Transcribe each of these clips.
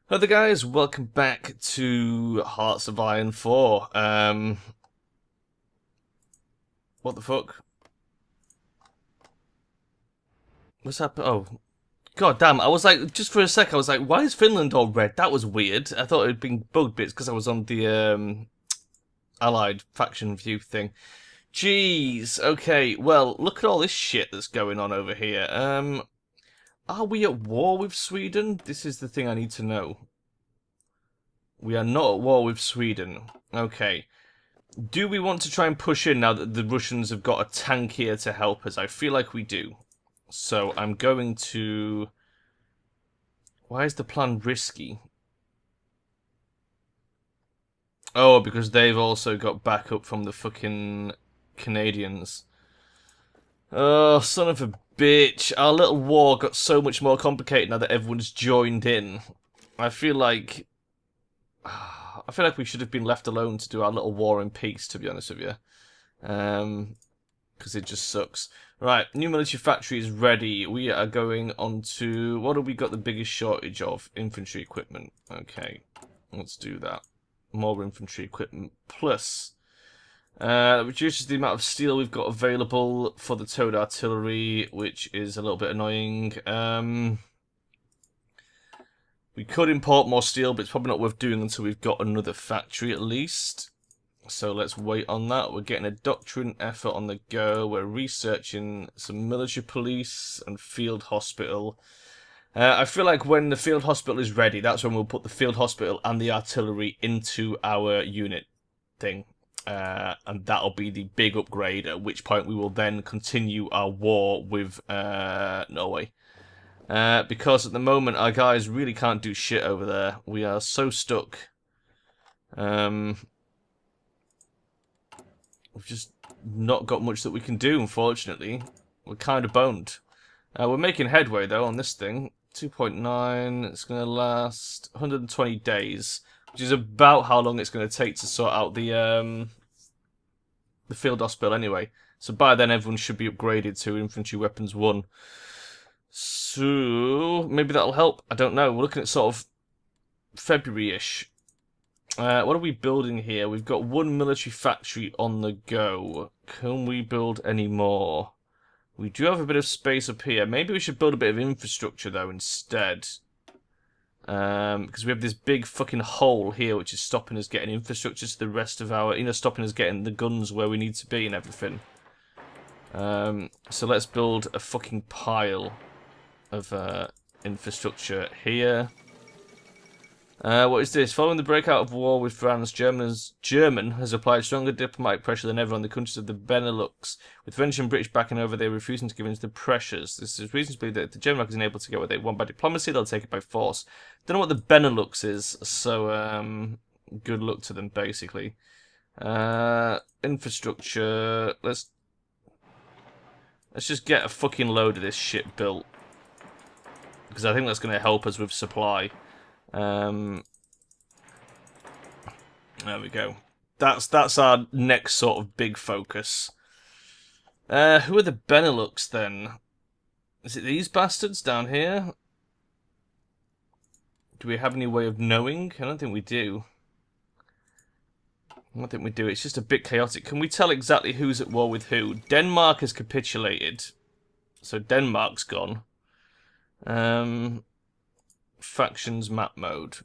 Hello there guys, welcome back to Hearts of Iron 4. What the fuck? What's happened? Oh, god damn, I was like, just for a sec, I was like, why is Finland all red? That was weird. I thought it had been bugged bits because I was on the, Allied faction view thing. Jeez, okay, well, look at all this shit that's going on over here. Are we at war with Sweden? This is the thing I need to know. We are not at war with Sweden. Okay. Do we want to try and push in now that the Russians have got a tank here to help us? I feel like we do. So I'm going to... Why is the plan risky? Oh, because they've also got backup from the fucking Canadians. Oh, son of a bitch. Our little war got so much more complicated now that everyone's joined in. I feel like... I feel like we should have been left alone to do our little war in peace, to be honest with you. Because it just sucks. Right, new military factory is ready. We are going on to... What have we got the biggest shortage of? Infantry equipment. Okay, let's do that. More infantry equipment. Plus, reduces the amount of steel we've got available for the towed artillery, which is a little bit annoying. We could import more steel, but it's probably not worth doing until we've got another factory at least. So let's wait on that. We're getting a doctrine effort on the go. We're researching some military police and field hospital. I feel like when the field hospital is ready, that's when we'll put the field hospital and the artillery into our unit thing. And that'll be the big upgrade, at which point we will then continue our war with Norway. Because at the moment our guys really can't do shit over there. We are so stuck. We've just not got much that we can do, unfortunately. We're kind of boned. We're making headway, though, on this thing. 2.9, it's going to last 120 days, which is about how long it's going to take to sort out the field hospital anyway. So by then, everyone should be upgraded to Infantry Weapons 1. So, maybe that'll help. I don't know. We're looking at sort of February-ish. What are we building here? We've got one military factory on the go. Can we build any more? We do have a bit of space up here. Maybe we should build a bit of infrastructure, though, instead. Because we have this big fucking hole here, which is stopping us getting infrastructure to the rest of our... stopping us getting the guns where we need to be and everything. So let's build a fucking pile of infrastructure here. What is this? Following the breakout of war with France, German has applied stronger diplomatic pressure than ever on the countries of the Benelux. With French and British backing over, they are refusing to give in to the pressures. This is reason to believe that if the German is unable to get what they want by diplomacy, they'll take it by force. Don't know what the Benelux is, so good luck to them, basically. Infrastructure. Let's just get a fucking load of this shit built, because I think that's going to help us with supply. There we go. That's our next sort of big focus. Who are the Benelux then? Is it these bastards down here? Do we have any way of knowing? I don't think we do. I don't think we do. It's just a bit chaotic. Can we tell exactly who's at war with who? Denmark has capitulated, so Denmark's gone. Factions map mode.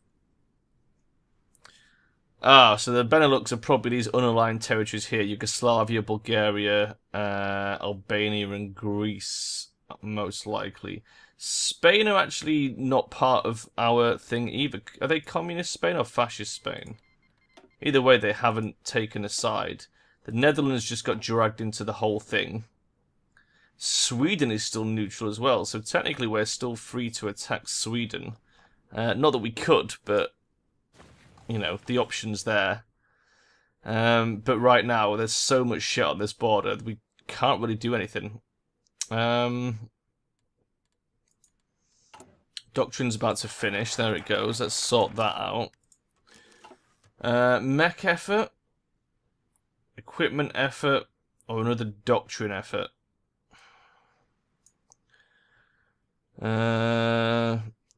So the Benelux are probably these unaligned territories here. Yugoslavia, Bulgaria, Albania and Greece, most likely. Spain are actually not part of our thing either. Are they communist Spain or fascist Spain? Either way, they haven't taken a side. The Netherlands just got dragged into the whole thing. Sweden is still neutral as well, so technically we're still free to attack Sweden. Not that we could, but, the option's there. But right now, there's so much shit on this border, we can't really do anything. Doctrine's about to finish, there it goes, let's sort that out. Mech effort, equipment effort, or another doctrine effort.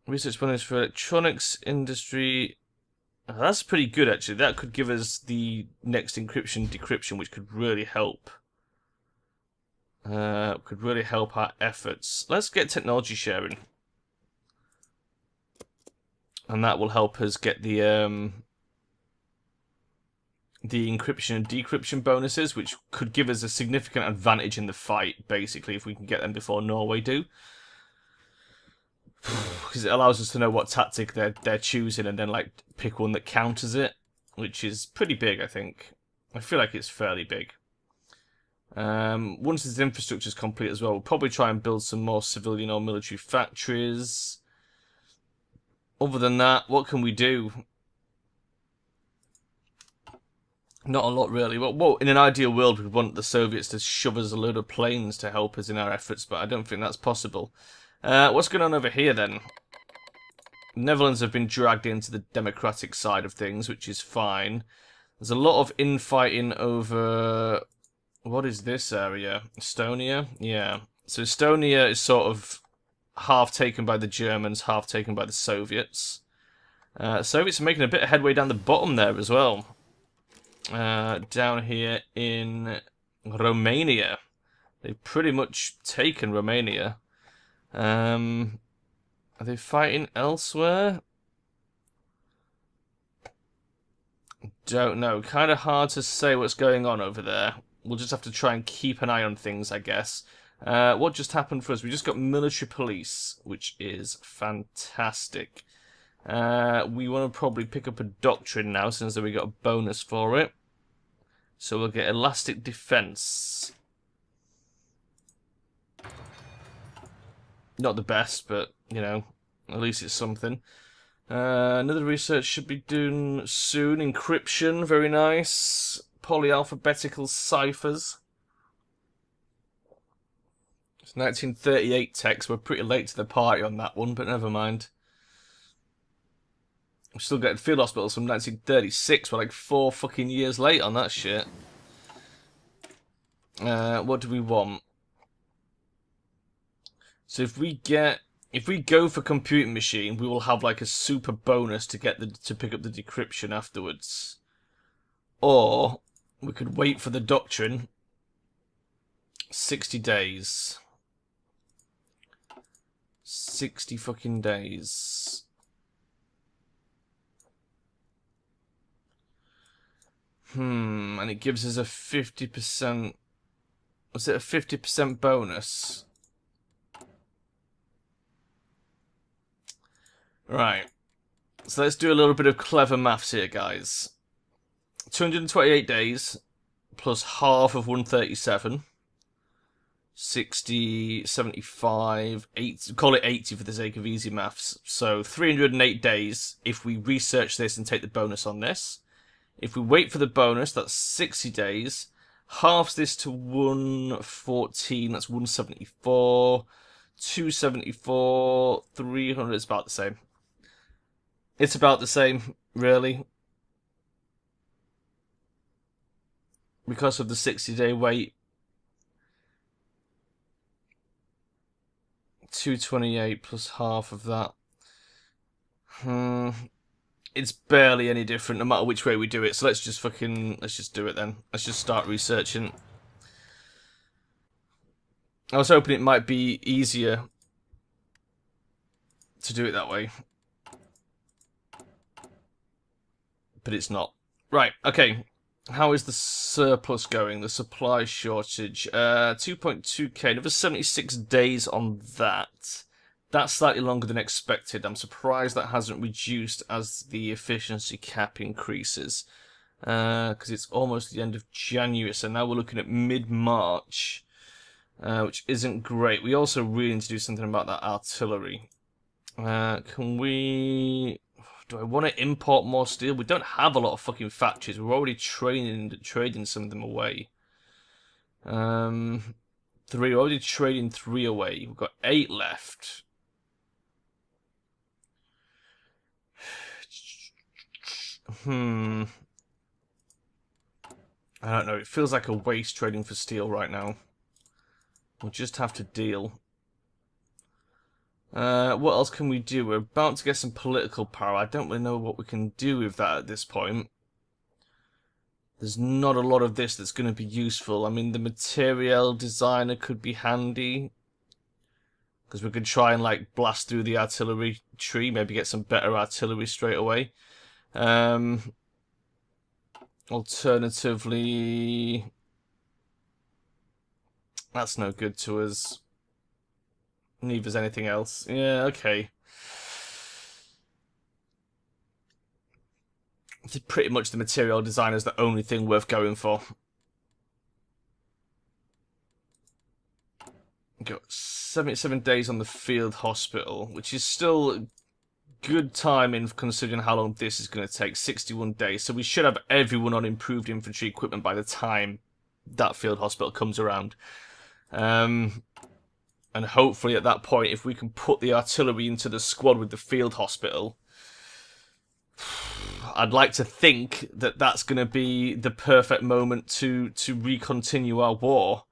Research bonus for electronics industry. Oh, that's pretty good, actually. That could give us the next encryption decryption, which could really help. Could really help our efforts. Let's get technology sharing. And that will help us get the encryption and decryption bonuses, which could give us a significant advantage in the fight, basically, if we can get them before Norway do. Because it allows us to know what tactic they're choosing and then like pick one that counters it, which is pretty big, I think. I feel like it's fairly big. Once this infrastructure is complete as well, we'll probably try and build some more civilian or military factories. Other than that, what can we do? Not a lot, really. Well, in an ideal world, we'd want the Soviets to shove us a load of planes to help us in our efforts, but I don't think that's possible. What's going on over here, then? Netherlands have been dragged into the democratic side of things, which is fine. There's a lot of infighting over... What is this area? Estonia? Yeah. So Estonia is sort of half taken by the Germans, half taken by the Soviets. Soviets are making a bit of headway down the bottom there as well. Down here in Romania. They've pretty much taken Romania. Are they fighting elsewhere? Don't know. Kind of hard to say what's going on over there. We'll just have to try and keep an eye on things, I guess. What just happened for us? We just got military police, which is fantastic. We want to probably pick up a doctrine now, since we got a bonus for it. So we'll get elastic defense. Not the best, but, you know, at least it's something. Another research should be done soon. Encryption, very nice. Polyalphabetical ciphers. It's 1938 text. We're pretty late to the party on that one, but never mind. I'm still getting field hospitals from 1936. We're like 4 fucking years late on that shit. What do we want? So if we go for computing machine, we will have like a super bonus to get to pick up the decryption afterwards. Or we could wait for the doctrine. 60 days. 60 fucking days. And it gives us a 50%... Was it a 50% bonus? Right. So let's do a little bit of clever maths here, guys. 228 days plus half of 137. 60, 75, 80, call it 80 for the sake of easy maths. So 308 days if we research this and take the bonus on this. If we wait for the bonus, that's 60 days. Halves this to 114, that's 174. 274, 300, it's about the same. It's about the same, really. Because of the 60-day wait. 228 plus half of that. It's barely any different no matter which way we do it, so let's just do it then. Let's just start researching. I was hoping it might be easier to do it that way. But it's not. Right, okay. How is the surplus going? The supply shortage. 2.2k. Another 76 days on that. That's slightly longer than expected. I'm surprised that hasn't reduced as the efficiency cap increases. Because it's almost the end of January, so now we're looking at mid-March. Which isn't great. We also really need to do something about that artillery. Can we... Do I want to import more steel? We don't have a lot of fucking factories. We're already trading some of them away. 3. We're already trading 3 away. We've got 8 left. I don't know. It feels like a waste trading for steel right now. We'll just have to deal. What else can we do? We're about to get some political power. I don't really know what we can do with that at this point. There's not a lot of this that's going to be useful. I mean, the material designer could be handy. Because we could try and, like, blast through the artillery tree. Maybe get some better artillery straight away. Alternatively... That's no good to us. Neither's anything else. Yeah, okay. Pretty much the material designer is the only thing worth going for. Got 77 days on the field hospital, which is still good timing considering how long this is going to take. 61 days, so we should have everyone on improved infantry equipment by the time that field hospital comes around. And hopefully at that point, if we can put the artillery into the squad with the field hospital, I'd like to think that that's going to be the perfect moment to recontinue our war.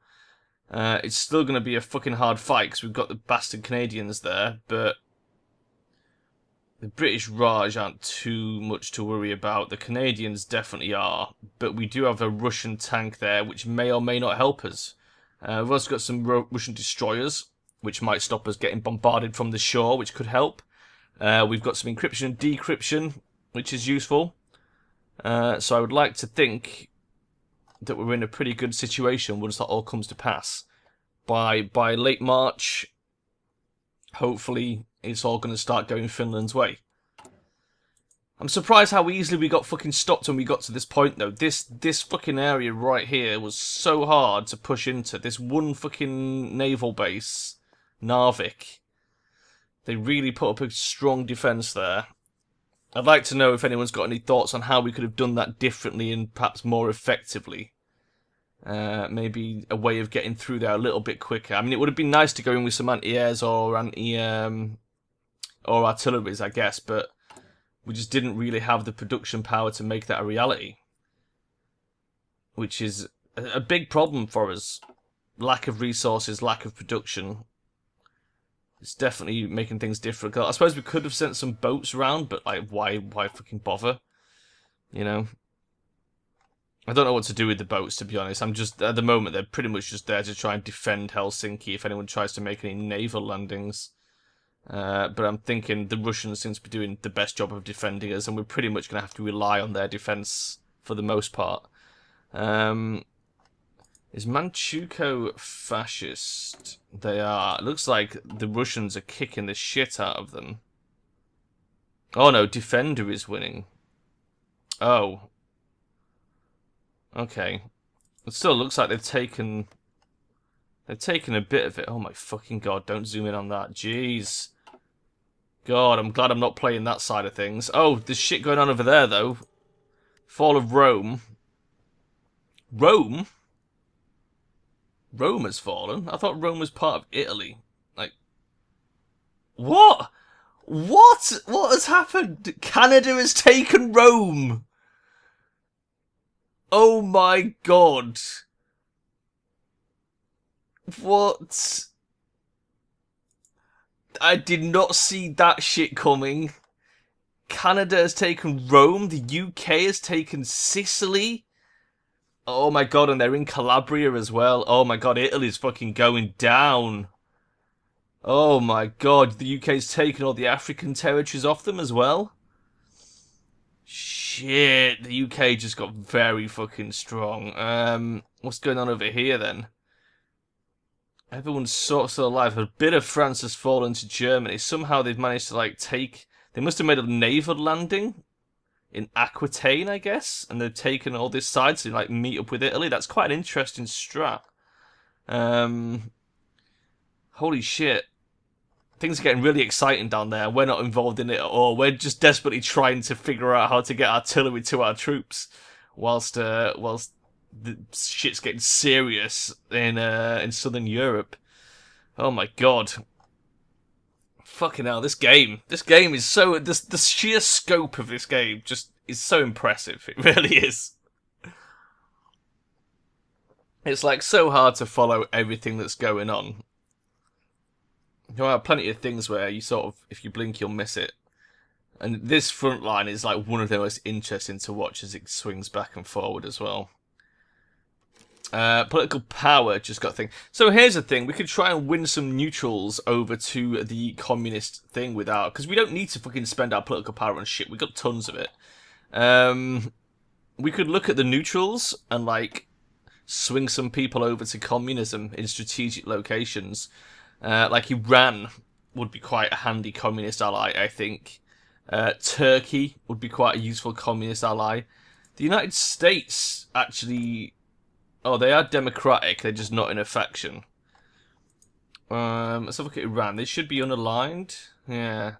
It's still going to be a fucking hard fight because we've got the bastard Canadians there, but the British Raj aren't too much to worry about. The Canadians definitely are, but we do have a Russian tank there, which may or may not help us. We've also got some Russian destroyers, which might stop us getting bombarded from the shore, which could help. We've got some encryption and decryption, which is useful. So I would like to think that we're in a pretty good situation once that all comes to pass. By late March, hopefully it's all going to start going Finland's way. I'm surprised how easily we got fucking stopped when we got to this point, though. This fucking area right here was so hard to push into. This one fucking naval base, Narvik. They really put up a strong defence there. I'd like to know if anyone's got any thoughts on how we could have done that differently and perhaps more effectively. Maybe a way of getting through there a little bit quicker. I mean, it would have been nice to go in with some anti-airs or or artilleries, I guess, but we just didn't really have the production power to make that a reality, which is a big problem for us. Lack of resources, lack of production. It's definitely making things difficult. I suppose we could have sent some boats around, but like, why fucking bother? You know? I don't know what to do with the boats, to be honest. I'm just, at the moment, they're pretty much just there to try and defend Helsinki if anyone tries to make any naval landings. But I'm thinking the Russians seem to be doing the best job of defending us, and we're pretty much going to have to rely on their defense for the most part. Is Manchukuo fascist? They are. It looks like the Russians are kicking the shit out of them. Oh no, Defender is winning. Oh. Okay. It still looks like they've taken a bit of it. Oh my fucking god, don't zoom in on that. Jeez. God, I'm glad I'm not playing that side of things. Oh, there's shit going on over there, though. Fall of Rome. Rome? Rome has fallen? I thought Rome was part of Italy. Like, what? What? What has happened? Canada has taken Rome! Oh my god. What? I did not see that shit coming. Canada has taken Rome. The UK has taken Sicily. Oh my god, and they're in Calabria as well. Oh my god, Italy's fucking going down. Oh my god, the UK's taken all the African territories off them as well. Shit, the UK just got very fucking strong. What's going on over here then? Everyone's sort of still alive. A bit of France has fallen to Germany. Somehow they've managed to, like, take... They must have made a naval landing in Aquitaine, I guess, and they've taken all this side to, like, meet up with Italy. That's quite an interesting strat. Holy shit. Things are getting really exciting down there. We're not involved in it at all. We're just desperately trying to figure out how to get artillery to our troops, whilst the shit's getting serious in Southern Europe. Oh my god. Fucking hell, this game is so... The sheer scope of this game just is so impressive. It really is. It's like so hard to follow everything that's going on. There are plenty of things where you sort of, if you blink, you'll miss it. And this front line is like one of the most interesting to watch as it swings back and forward as well. Political power just got a thing. So here's the thing. We could try and win some neutrals over to the communist thing without... Because we don't need to fucking spend our political power on shit. We got tons of it. We could look at the neutrals and, like, swing some people over to communism in strategic locations. Like Iran would be quite a handy communist ally, I think. Turkey would be quite a useful communist ally. The United States, actually... Oh, they are democratic, they're just not in a faction. Let's have a look at Iran. They should be unaligned. Yeah.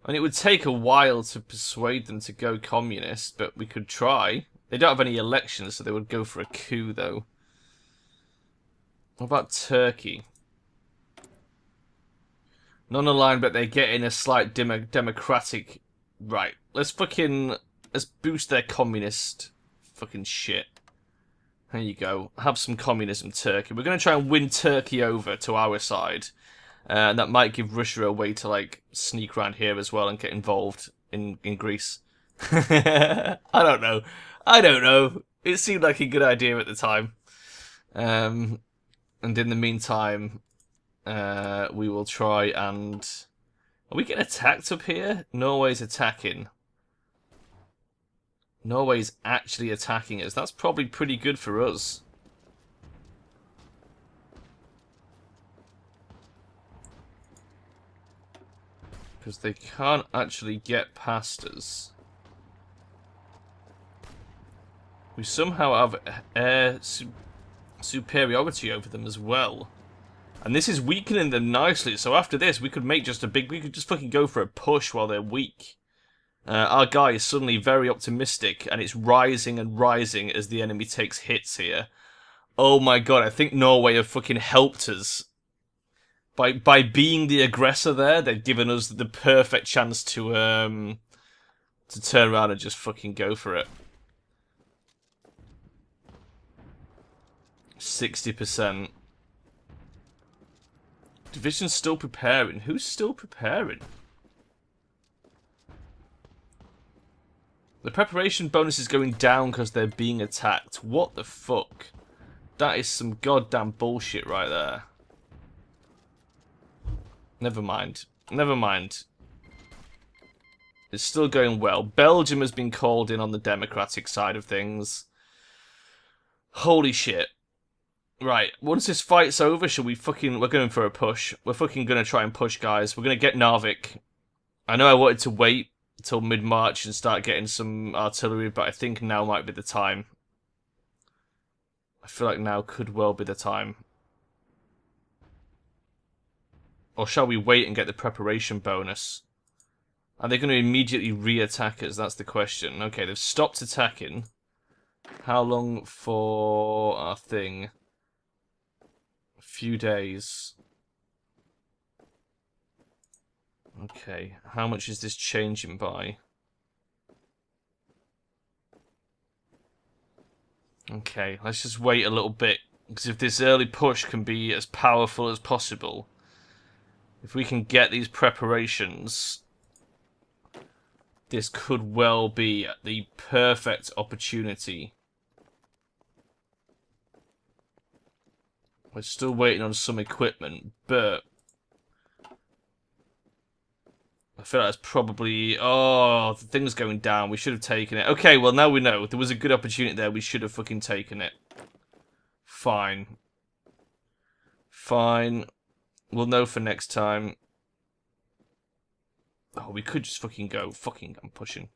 And it would take a while to persuade them to go communist, but we could try. They don't have any elections, so they would go for a coup, though. What about Turkey? Non-aligned, but they get in a slight democratic... Right. Let's boost their communist fucking shit. There you go. Have some communism, Turkey. We're going to try and win Turkey over to our side. And that might give Russia a way to, like, sneak around here as well and get involved in Greece. I don't know. I don't know. It seemed like a good idea at the time. And in the meantime, we will try and... Are we getting attacked up here? Norway's attacking. Norway's actually attacking us. That's probably pretty good for us. Because they can't actually get past us. We somehow have air superiority over them as well. And this is weakening them nicely. So after this, we could make just a big... We could just fucking go for a push while they're weak. Our guy is suddenly very optimistic, and it's rising and rising as the enemy takes hits here. Oh my god, I think Norway have fucking helped us. By being the aggressor there, they've given us the perfect chance to turn around and just fucking go for it. 60%. Division's still preparing. Who's still preparing? The preparation bonus is going down because they're being attacked. What the fuck? That is some goddamn bullshit right there. Never mind. Never mind. It's still going well. Belgium has been called in on the democratic side of things. Holy shit. Right, once this fight's over, shall we fucking... We're going for a push. We're fucking going to try and push, guys. We're going to get Narvik. I know I wanted to wait until mid-March and start getting some artillery, but I think now might be the time. I feel like now could well be the time. Or shall we wait and get the preparation bonus? Are they going to immediately re-attack us? That's the question. Okay, they've stopped attacking. How long for our thing? A few days. Okay, how much is this changing by? Okay, let's just wait a little bit, because if this early push can be as powerful as possible, if we can get these preparations, this could well be the perfect opportunity. We're still waiting on some equipment, but I feel like that's probably... Oh, the thing's going down. We should have taken it. Okay, well, now we know. There was a good opportunity there. We should have fucking taken it. Fine. Fine. We'll know for next time. Oh, we could just fucking go. Fucking, I'm pushing.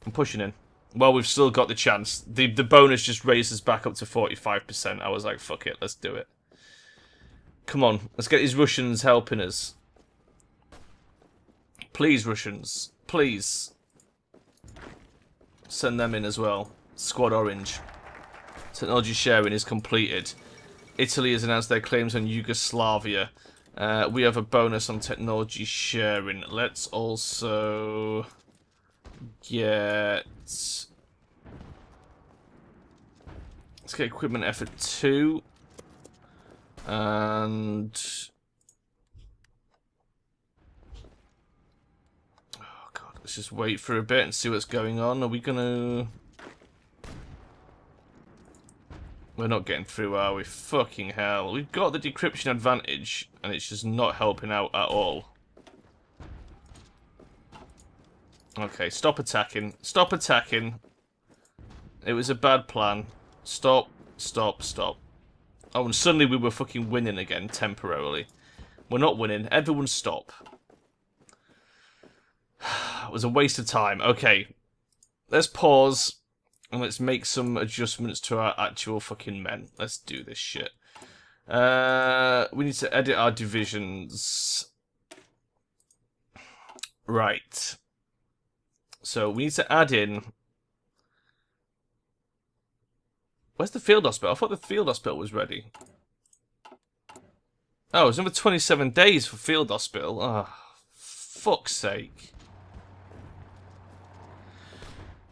I'm pushing in. Well, we've still got the chance. The bonus just raised us back up to 45%. I was like, fuck it, let's do it. Come on, let's get these Russians helping us. Please, Russians. Please. Send them in as well. Squad Orange. Technology sharing is completed. Italy has announced their claims on Yugoslavia. We have a bonus on technology sharing. Let's also get... Let's get equipment effort 2. And Let's just wait for a bit and see what's going on. Are we gonna... We're not getting through, are we? Fucking hell. We've got the decryption advantage, and it's just not helping out at all. Okay, stop attacking. Stop attacking. It was a bad plan. Stop, stop, stop. Oh, and suddenly we were fucking winning again, temporarily. We're not winning. Everyone stop. It was a waste of time. Okay. Let's pause. And let's make some adjustments to our actual fucking men. Let's do this shit. We need to edit our divisions. Right. So we need to add in... Where's the field hospital? I thought the field hospital was ready. Oh, it's another 27 days for field hospital. Oh, fuck's sake.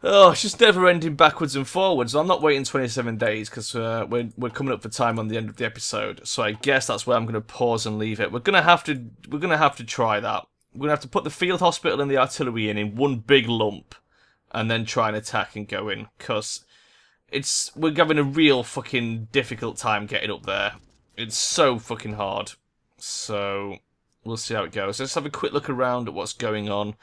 Oh, it's just never ending backwards and forwards. I'm not waiting 27 days because we're coming up for time on the end of the episode. So I guess that's where I'm going to pause and leave it. We're gonna have to try that. We're gonna have to put the field hospital and the artillery in one big lump, and then try and attack and go in. Cause we're having a real fucking difficult time getting up there. It's so fucking hard. So we'll see how it goes. Let's have a quick look around at what's going on.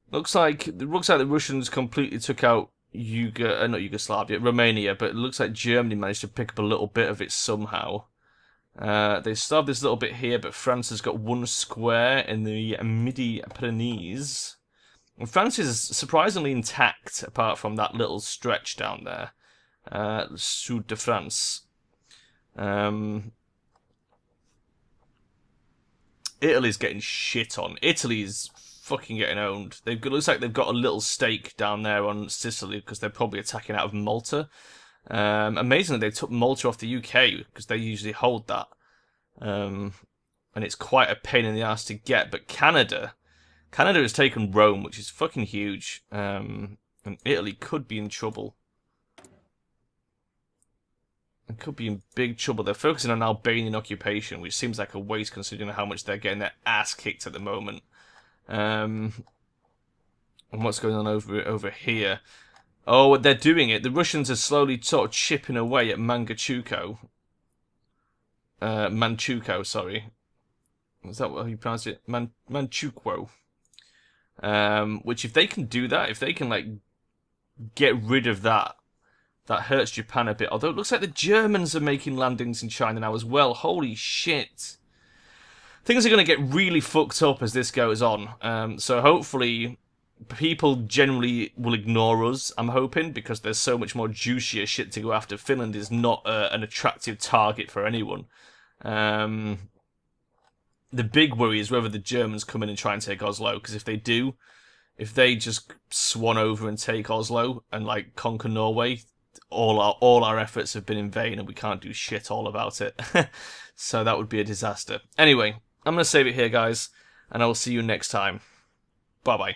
Looks like the Russians completely took out not Yugoslavia, Romania, but it looks like Germany managed to pick up a little bit of it somehow. They still have this little bit here, but France has got one square in the Midi-Pyrenees. And France is surprisingly intact, apart from that little stretch down there. Sud de France. Italy's getting shit on. Italy's fucking getting owned. It looks like they've got a little stake down there on Sicily because they're probably attacking out of Malta. Amazingly, they took Malta off the UK because they usually hold that. And it's quite a pain in the ass to get. But Canada has taken Rome, which is fucking huge. And Italy could be in trouble. It could be in big trouble. They're focusing on Albanian occupation, which seems like a waste considering how much they're getting their ass kicked at the moment. And what's going on over here? Oh, they're doing it. The Russians are slowly sort of chipping away at Manchukuo. Manchukuo, sorry. Is that how you pronounce it? Manchukuo. Which, if they can do that, if they can, like, get rid of that, that hurts Japan a bit. Although it looks like the Germans are making landings in China now as well. Holy shit. Things are going to get really fucked up as this goes on. So hopefully people generally will ignore us, I'm hoping, because there's so much more juicier shit to go after. Finland is not an attractive target for anyone. The big worry is whether the Germans come in and try and take Oslo, because if they do, if they just swan over and take Oslo and like conquer Norway, all our efforts have been in vain and we can't do shit all about it. So that would be a disaster. Anyway, I'm going to save it here, guys, and I will see you next time. Bye-bye.